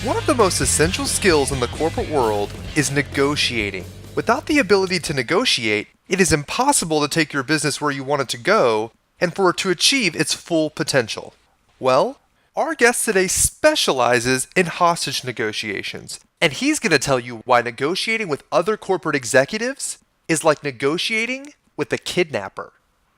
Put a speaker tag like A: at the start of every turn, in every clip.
A: One of the most essential skills in the corporate world is negotiating. Without the ability to negotiate, it is impossible to take your business where you want it to go and for it to achieve its full potential. Well, our guest today specializes in hostage negotiations, and he's going to tell you why negotiating with other corporate executives is like negotiating with a kidnapper.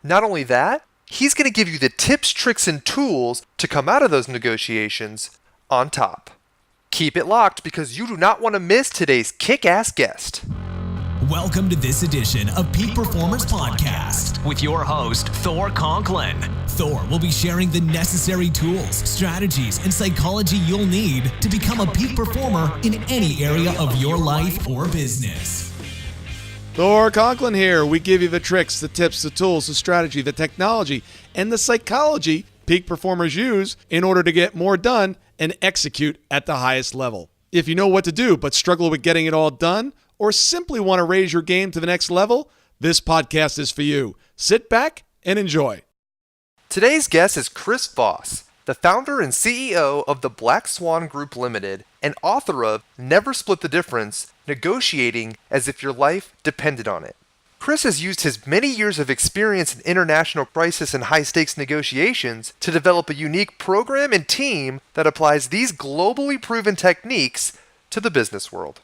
A: Not only that, he's going to give you the tips, tricks, and tools to come out of those negotiations on top. Keep it locked because you do not want to miss today's kick-ass guest.
B: Welcome to this edition of Peak Performance Podcast with your host, Thor Conklin. Thor will be sharing the necessary tools, strategies, and psychology you'll need to become a peak performer in any area of your life or business.
C: Thor Conklin here. We give you the tricks, the tips, the tools, the strategy, the technology, and the psychology peak performers use in order to get more done and execute at the highest level. If you know what to do but struggle with getting it all done, or simply want to raise your game to the next level, this podcast is for you. Sit back and enjoy.
A: Today's guest is Chris Voss, the founder and CEO of the Black Swan Group Limited and author of Never Split the Difference, Negotiating as if your life depended on it. Chris has used his many years of experience in international crisis and high-stakes negotiations to develop a unique program and team that applies these globally proven techniques to the business world.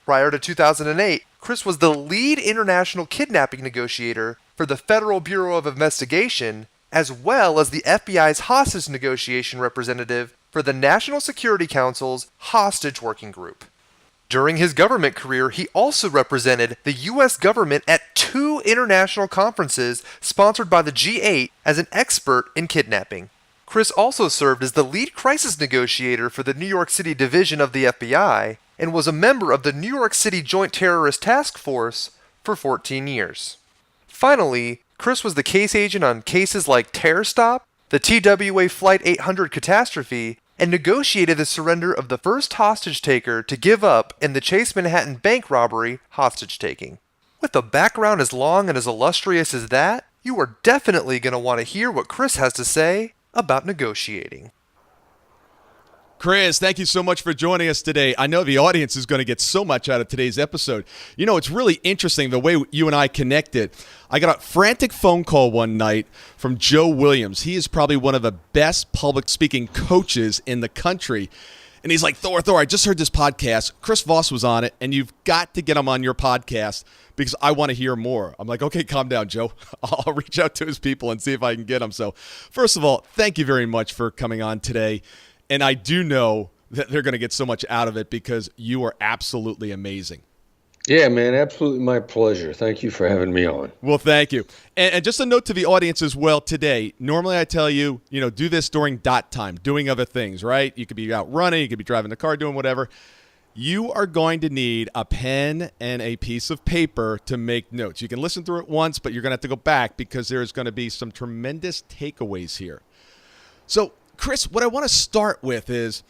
A: Prior to 2008, Chris was the lead international kidnapping negotiator for the Federal Bureau of Investigation, as well as the FBI's hostage negotiation representative for the National Security Council's Hostage Working Group. During his government career, he also represented the U.S. government at 2 international conferences sponsored by the G8 as an expert in kidnapping. Chris also served as the lead crisis negotiator for the New York City division of the FBI and was a member of the New York City Joint Terrorist Task Force for 14 years. Finally, Chris was the case agent on cases like TerrorStop, the TWA Flight 800 catastrophe, and negotiated the surrender of the first hostage taker to give up in the Chase Manhattan bank robbery hostage taking. With a background as long and as illustrious as that, you are definitely going to want to hear what Chris has to say about negotiating.
C: Chris, thank you so much for joining us today. I know the audience is going to get so much out of today's episode. You know, it's really interesting the way you and I connected. I got a frantic phone call one night from Joe Williams. He is probably one of the best public speaking coaches in the country. And he's like, Thor, I just heard this podcast. Chris Voss was on it, and you've got to get him on your podcast because I want to hear more. I'm like, okay, calm down, Joe. I'll reach out to his people and see if I can get him. So first of all, thank you very much for coming on today. And I do know that they're going to get so much out of it because you are absolutely amazing.
D: Yeah, man, absolutely my pleasure. Thank you for having me on.
C: Well, thank you. And just a note to the audience as well today. Normally I tell you, do this during dot time, doing other things, right? You could be out running, you could be driving the car, doing whatever. You are going to need a pen and a piece of paper to make notes. You can listen through it once, but you're going to have to go back because there's going to be some tremendous takeaways here. So, Chris, what I want to start with is,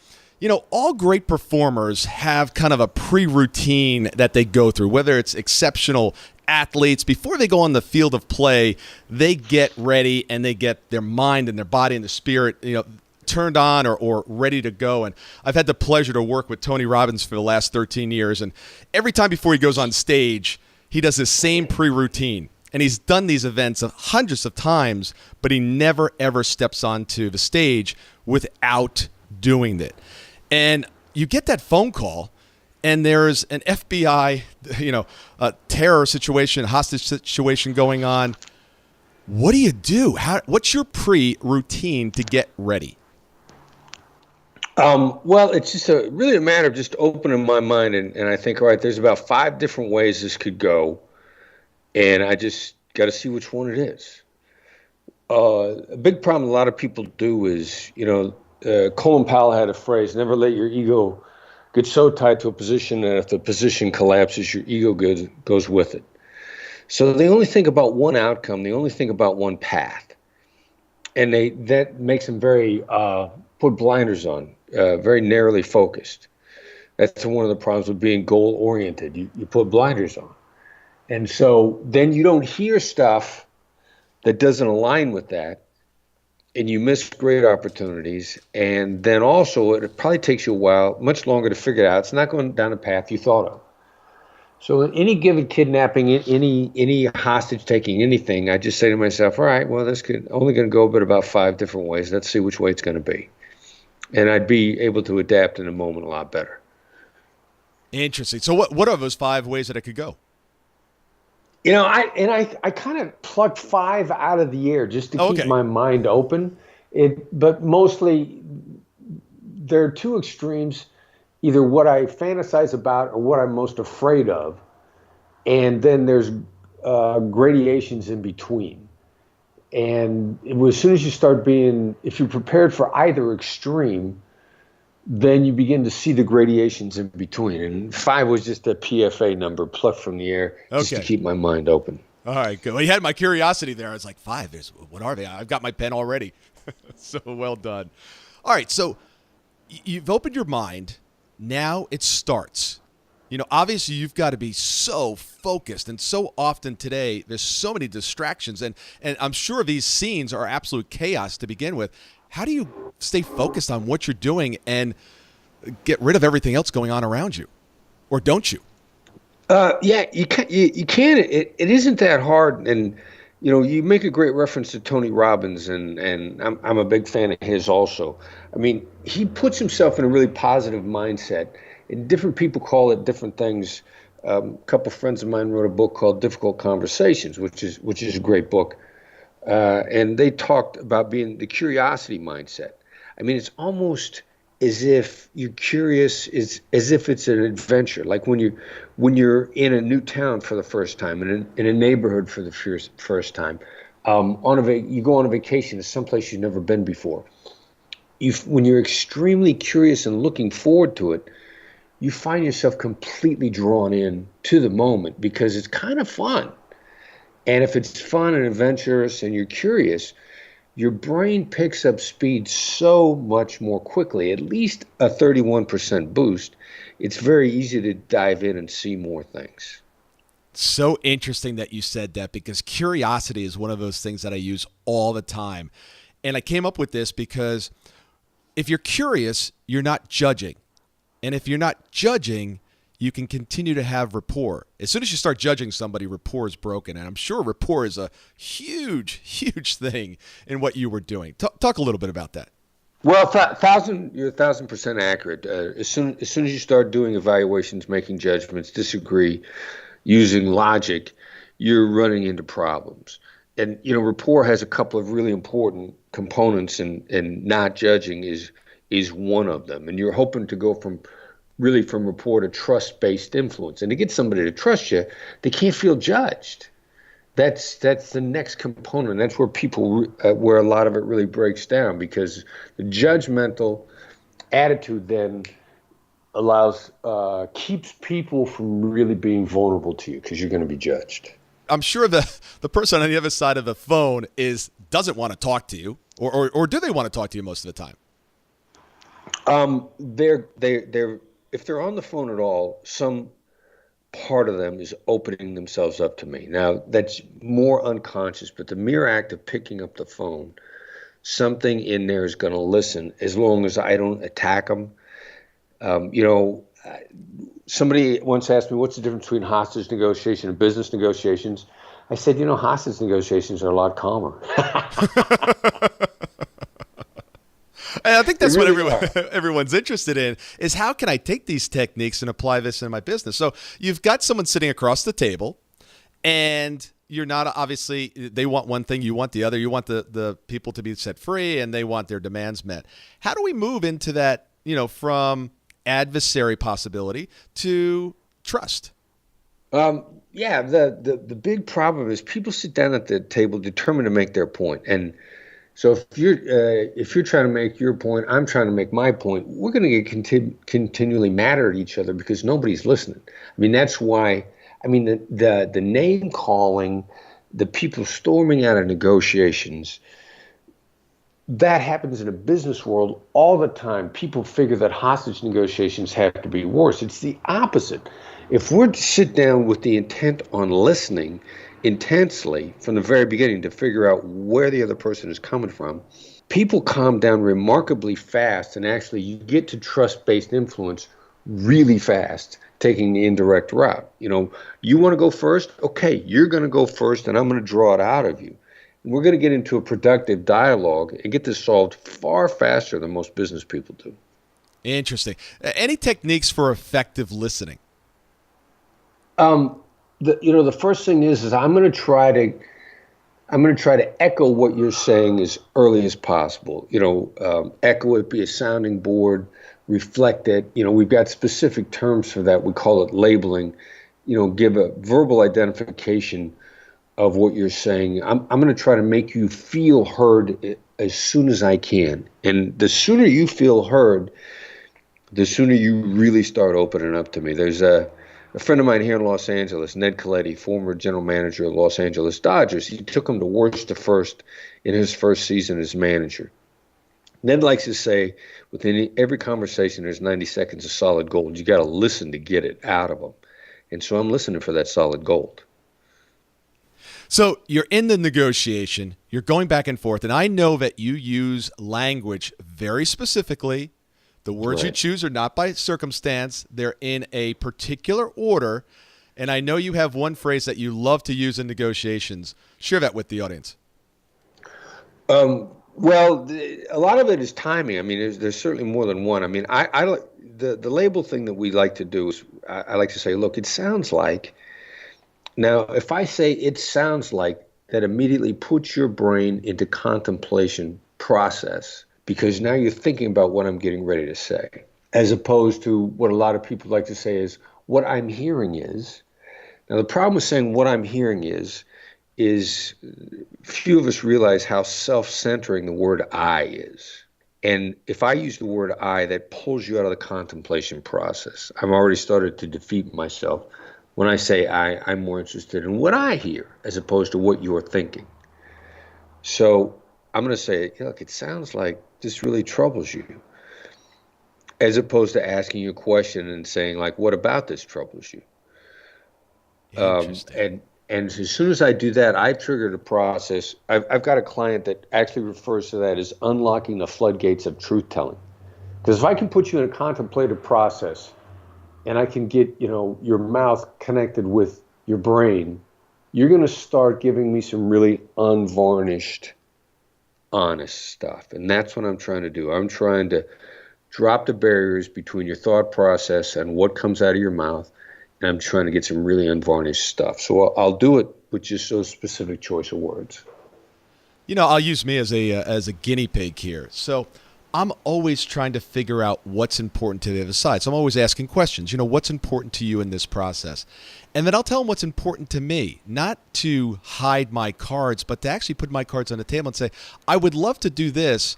C: all great performers have kind of a pre-routine that they go through, whether it's exceptional athletes. Before they go on the field of play, they get ready and they get their mind and their body and their spirit, turned on or ready to go. And I've had the pleasure to work with Tony Robbins for the last 13 years. And every time before he goes on stage, he does the same pre-routine. And he's done these events hundreds of times, but he never, ever steps onto the stage without doing it. And you get that phone call, and there's an FBI, a terror situation, hostage situation going on. What do you do? What's your pre-routine to get ready?
D: Well, it's just really a matter of just opening my mind. And I think, all right, there's about 5 different ways this could go. And I just got to see which one it is. A big problem a lot of people do is, Colin Powell had a phrase, never let your ego get so tied to a position that if the position collapses, your ego goes with it. So they only think about one outcome. They only think about one path. And that makes them very, put blinders on, very narrowly focused. That's one of the problems with being goal-oriented. You put blinders on. And so then you don't hear stuff that doesn't align with that. and you miss great opportunities. And then also, it probably takes you a while, much longer to figure it out. It's not going down the path you thought of. So in any given kidnapping, any hostage taking, anything, I just say to myself, all right, well, this could only going to go but about 5 different ways. Let's see which way it's going to be. And I'd be able to adapt in a moment a lot better.
C: Interesting. So what are those 5 ways that it could go?
D: You know, I kind of plucked 5 out of the air just to keep my mind open. But mostly there are 2 extremes. Either what I fantasize about or what I'm most afraid of. And then there's gradations in between. And as soon as you start if you're prepared for either extreme, then you begin to see the gradations in between. And 5 was just a PFA number plucked from the air just to keep my mind open.
C: All right, good. Well, you had my curiosity there. I was like, 5, what are they? I've got my pen already. So well done. All right, so you've opened your mind. Now it starts. You know, obviously you've got to be so focused, and so often today there's so many distractions, and I'm sure these scenes are absolute chaos to begin with. How do you stay focused on what you're doing and get rid of everything else going on around you? Or don't you?
D: Yeah, you can. It isn't that hard. And, you know, you make a great reference to Tony Robbins, and I'm a big fan of his also. I mean, he puts himself in a really positive mindset, and different people call it different things. A couple friends of mine wrote a book called Difficult Conversations, which is a great book. And they talked about being the curiosity mindset. I mean, it's almost as if you're curious, as if it's an adventure. Like when you're in a new town for the first time, in a neighborhood for the first time, you go on a vacation to someplace you've never been before. When you're extremely curious and looking forward to it, you find yourself completely drawn in to the moment because it's kind of fun. And if it's fun and adventurous and you're curious, your brain picks up speed so much more quickly, at least a 31% boost. It's very easy to dive in and see more things.
C: So interesting that you said that, because curiosity is one of those things that I use all the time. And I came up with this because if you're curious, you're not judging. And if you're not judging, you can continue to have rapport. As soon as you start judging somebody, rapport is broken. And I'm sure rapport is a huge, huge thing in what you were doing. Talk a little bit about that.
D: Well, you're 1,000% accurate. As soon as you start doing evaluations, making judgments, disagree, using logic, you're running into problems. And, you know, rapport has a couple of really important components, and not judging is one of them. And you're hoping to go from rapport to trust-based influence. And to get somebody to trust you, they can't feel judged. That's the next component. That's where where a lot of it really breaks down, because the judgmental attitude then keeps people from really being vulnerable to you, because you're going to be judged.
C: I'm sure the person on the other side of the phone doesn't want to talk to you, or do they want to talk to you most of the time?
D: If they're on the phone at all, some part of them is opening themselves up to me. Now, that's more unconscious, but the mere act of picking up the phone, something in there is going to listen, as long as I don't attack them. Somebody once asked me, what's the difference between hostage negotiation and business negotiations? I said, hostage negotiations are a lot calmer.
C: And I think that's what everyone's interested in, is how can I take these techniques and apply this in my business? So you've got someone sitting across the table, and you're not, obviously, they want one thing, you want the other. You want the people to be set free, and they want their demands met. How do we move into that, from adversary possibility to trust? The big problem is people sit down at the table determined to make their point. And so if you're trying to make your point, I'm trying to make my point, we're going to get continually mad at each other because nobody's listening. I mean, that's why, the name calling, the people storming out of negotiations, that happens in a business world all the time. People figure that hostage negotiations have to be worse. It's the opposite. If we're to sit down with the intent on listening intensely from the very beginning to figure out where the other person is coming from,
D: people calm down remarkably fast, and actually you get to trust-based influence really fast, taking the indirect route. You want to go first? Okay, you're going to go first, and I'm going to draw it out of you. And we're going to get into a productive dialogue and get this solved far faster than most business people do.
C: Interesting. Any techniques for effective listening?
D: The first thing is I'm going to try to echo what you're saying as early as possible. Echo it, be a sounding board, reflect it. We've got specific terms for that. We call it labeling. Give a verbal identification of what you're saying. I'm going to try to make you feel heard as soon as I can. And the sooner you feel heard, the sooner you really start opening up to me. There's a friend of mine here in Los Angeles, Ned Colletti, former general manager of the Los Angeles Dodgers. He took him to worst to first in his first season as manager. Ned likes to say, within every conversation, there's 90 seconds of solid gold. You got to listen to get it out of them. And so I'm listening for that solid gold.
C: So you're in the negotiation, you're going back and forth, and I know that you use language very specifically. The words you choose are not by circumstance. They're in a particular order. And I know you have one phrase that you love to use in negotiations. Share that with the audience.
D: Well, a lot of it is timing. I mean, there's certainly more than one. I mean, the label thing that we like to do is I like to say, look, it sounds like. Now, if I say it sounds like, that immediately puts your brain into contemplation process, because now you're thinking about what I'm getting ready to say, as opposed to what a lot of people like to say is what I'm hearing is. Now, the problem with saying what I'm hearing is few of us realize how self-centering the word I is. And if I use the word I, that pulls you out of the contemplation process. I've already started to defeat myself. When I say I'm more interested in what I hear as opposed to what you're thinking. So I'm going to say, look, it sounds like this really troubles you, as opposed to asking you a question and saying, like, what about this troubles you? And as soon as I do that, I trigger the process. I've got a client that actually refers to that as unlocking the floodgates of truth-telling. Because if I can put you in a contemplative process and I can get, your mouth connected with your brain, you're going to start giving me some really unvarnished, honest stuff. And that's what I'm trying to do. I'm trying to drop the barriers between your thought process and what comes out of your mouth. And I'm trying to get some really unvarnished stuff. So I'll do it with just those specific choice of words.
C: I'll use me as a guinea pig here. So I'm always trying to figure out what's important to the other side. So I'm always asking questions. What's important to you in this process? And then I'll tell them what's important to me, not to hide my cards, but to actually put my cards on the table and say, I would love to do this,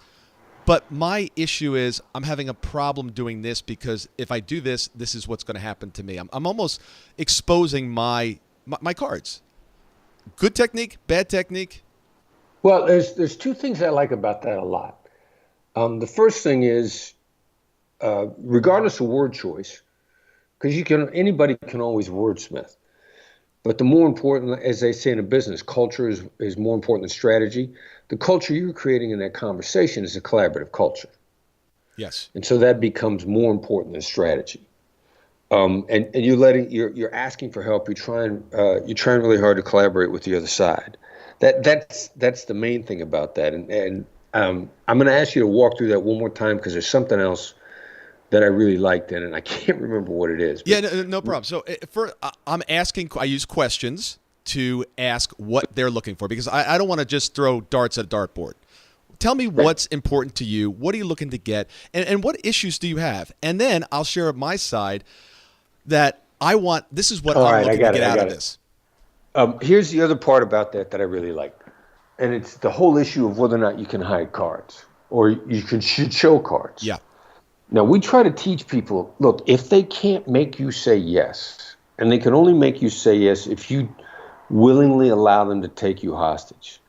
C: but my issue is I'm having a problem doing this because if I do this, this is what's going to happen to me. I'm almost exposing my cards. Good technique, bad technique?
D: Well, there's two things I like about that a lot. The first thing is, regardless of word choice, because anybody can always wordsmith. But the more important, as they say in a business, culture is more important than strategy. The culture you're creating in that conversation is a collaborative culture.
C: Yes. And
D: so that becomes more important than strategy. And you're asking for help. You're trying really hard to collaborate with the other side. That's the main thing about that. And I'm going to ask you to walk through that one more time because there's something else that I really liked in it, and I can't remember what it is.
C: Yeah, no problem. So I use questions to ask what they're looking for because I don't want to just throw darts at a dartboard. Tell me what's important to you. What are you looking to get? And what issues do you have? And then I'll share my side that this is what I'm looking to get out of this.
D: Here's the other part about that I really like. And it's the whole issue of whether or not you can hide cards or should show cards.
C: Yeah.
D: Now, we try to teach people, look, if they can't make you say yes, and they can only make you say yes if you willingly allow them to take you hostage.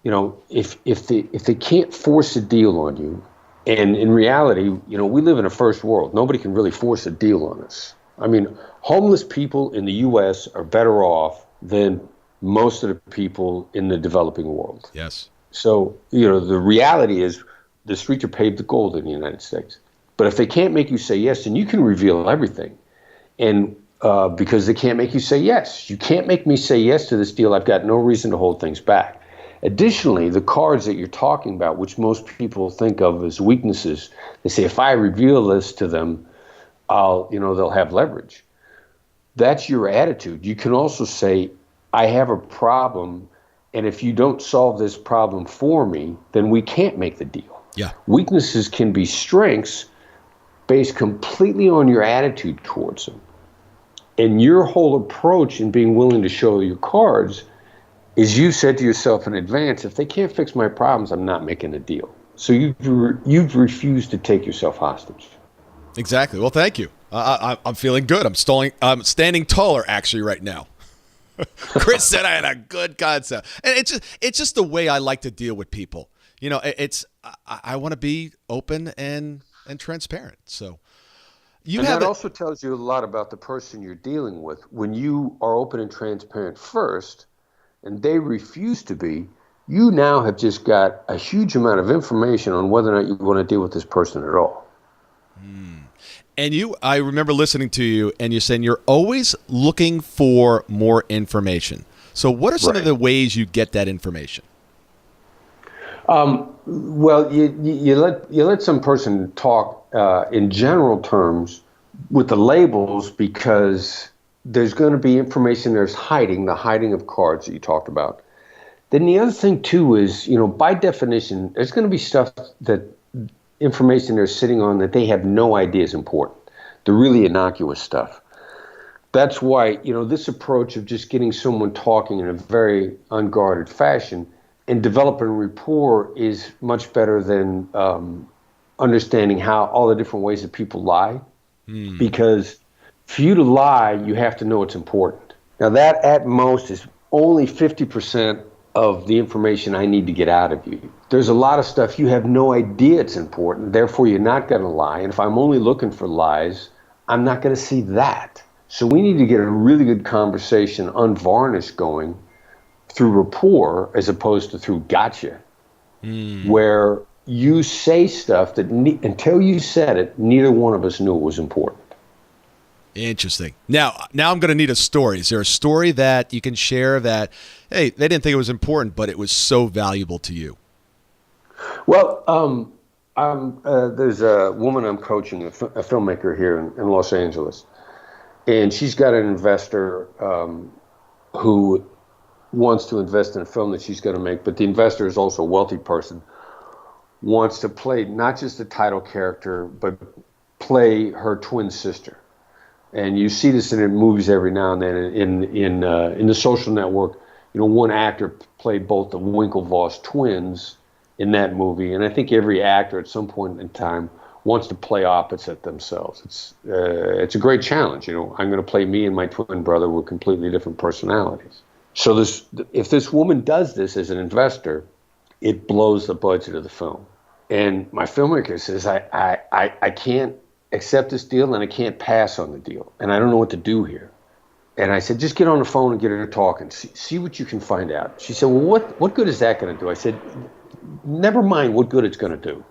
D: If they can't force a deal on you, and in reality, we live in a first world. Nobody can really force a deal on us. I mean, homeless people in the U.S. are better off than most of the people in the developing world.
C: Yes.
D: So, the reality is the streets are paved with gold in the United States. But if they can't make you say yes, then you can reveal everything. And because they can't make you say yes. You can't make me say yes to this deal. I've got no reason to hold things back. Additionally, the cards that you're talking about, which most people think of as weaknesses, they say, if I reveal this to them, they'll have leverage. That's your attitude. You can also say, I have a problem, and if you don't solve this problem for me, then we can't make the deal.
C: Yeah.
D: Weaknesses can be strengths based completely on your attitude towards them. And your whole approach in being willing to show your cards is you said to yourself in advance, if they can't fix my problems, I'm not making a deal. So you've refused to take yourself hostage.
C: Exactly. Well, thank you. I'm feeling good. I'm standing taller actually right now. Chris said I had a good concept, and it's just the way I like to deal with people. I want to be open and transparent. So
D: that also tells you a lot about the person you're dealing with. When you are open and transparent first, and they refuse to be, you now have just got a huge amount of information on whether or not you want to deal with this person at all.
C: And I remember listening to you, and you're saying you're always looking for more information. So what are some of the ways you get that information?
D: Well, you let some person talk in general terms with the labels, because there's going to be information there's the hiding of cards that you talked about. Then the other thing too is, by definition, there's going to be stuff that information they're sitting on that they have no idea is important. The really innocuous stuff. That's why, this approach of just getting someone talking in a very unguarded fashion and developing rapport is much better than understanding how all the different ways that people lie. Because for you to lie, you have to know it's important. Now that at most is only 50% of the information I need to get out of you. There's a lot of stuff you have no idea it's important, therefore you're not going to lie. And if I'm only looking for lies, I'm not going to see that. So we need to get a really good conversation, unvarnished, going through rapport as opposed to through gotcha, where you say stuff that until you said it, neither one of us knew it was important.
C: Interesting. Now I'm going to need a story. Is there a story that you can share that, hey, they didn't think it was important, but it was so valuable to you?
D: Well, there's a woman I'm coaching, a filmmaker here in Los Angeles, and she's got an investor who wants to invest in a film that she's going to make, but the investor is also a wealthy person, wants to play not just the title character, but play her twin sister. And you see this in movies every now and then. In The Social Network, one actor played both the Winklevoss twins in that movie, and I think every actor at some point in time wants to play opposite themselves. It's a great challenge. I'm going to play me and my twin brother with completely different personalities. So if this woman does this as an investor, it blows the budget of the film. And my filmmaker says, I can't accept this deal, and I can't pass on the deal, and I don't know what to do here. And I said, just get on the phone and get her talking. See what you can find out. She said, well, what good is that going to do? I said, never mind what good it's going to do.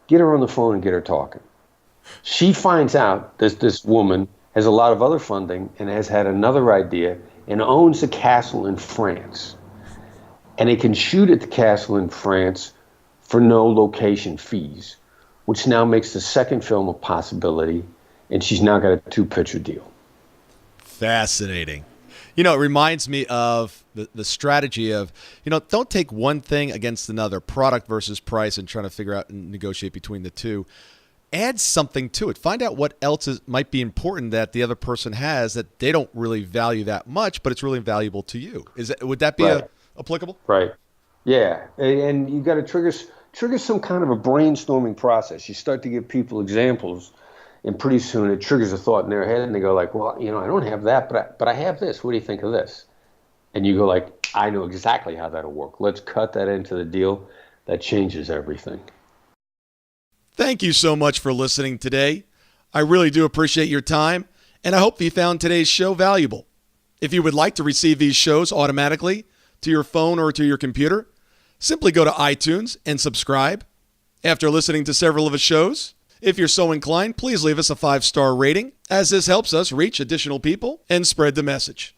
D: Get her on the phone and get her talking. She finds out that this woman has a lot of other funding and has had another idea and owns a castle in France. And they can shoot at the castle in France for no location fees, which now makes the second film a possibility, and she's now got a 2-picture deal.
C: Fascinating. It reminds me of the strategy of, don't take one thing against another, product versus price, and trying to figure out and negotiate between the two. Add something to it. Find out what else might be important that the other person has that they don't really value that much, but it's really valuable to you. Would that be applicable?
D: Right. Yeah. And you got to trigger some kind of a brainstorming process. You start to give people examples, and pretty soon it triggers a thought in their head, and they go like, well, I don't have that, but I have this. What do you think of this? And you go like, I know exactly how that'll work. Let's cut that into the deal. That changes everything.
C: Thank you so much for listening today. I really do appreciate your time, and I hope you found today's show valuable. If you would like to receive these shows automatically to your phone or to your computer, Simply go to iTunes and subscribe. After listening to several of his shows, if you're so inclined, please leave us a 5-star rating, as this helps us reach additional people and spread the message.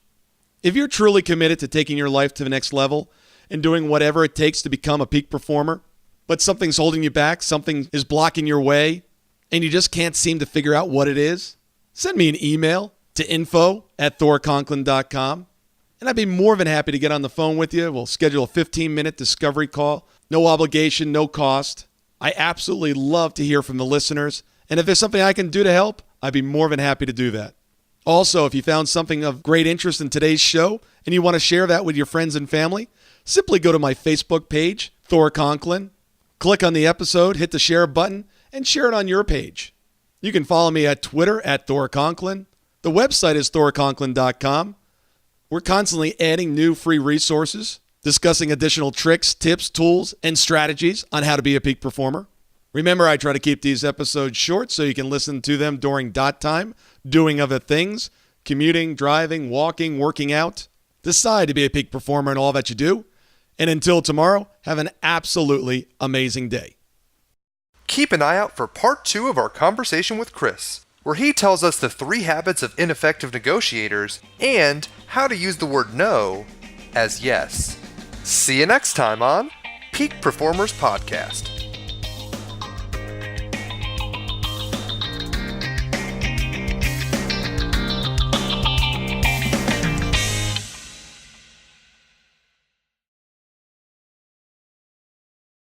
C: If you're truly committed to taking your life to the next level and doing whatever it takes to become a peak performer, but something's holding you back, something is blocking your way, and you just can't seem to figure out what it is, send me an email to info@thorconklin.com, and I'd be more than happy to get on the phone with you. We'll schedule a 15-minute discovery call. No obligation, no cost. I absolutely love to hear from the listeners, and if there's something I can do to help, I'd be more than happy to do that. Also, if you found something of great interest in today's show and you want to share that with your friends and family, simply go to my Facebook page, Thor Conklin, click on the episode, hit the share button, and share it on your page. You can follow me at Twitter at Thor Conklin. The website is thorconklin.com. We're constantly adding new free resources, discussing additional tricks, tips, tools, and strategies on how to be a peak performer. Remember, I try to keep these episodes short so you can listen to them during dot time, doing other things, commuting, driving, walking, working out. Decide to be a peak performer in all that you do. And until tomorrow, have an absolutely amazing day.
A: Keep an eye out for part 2 of our conversation with Chris, where he tells us the 3 habits of ineffective negotiators and how to use the word no as yes. See you next time on Peak Performers Podcast.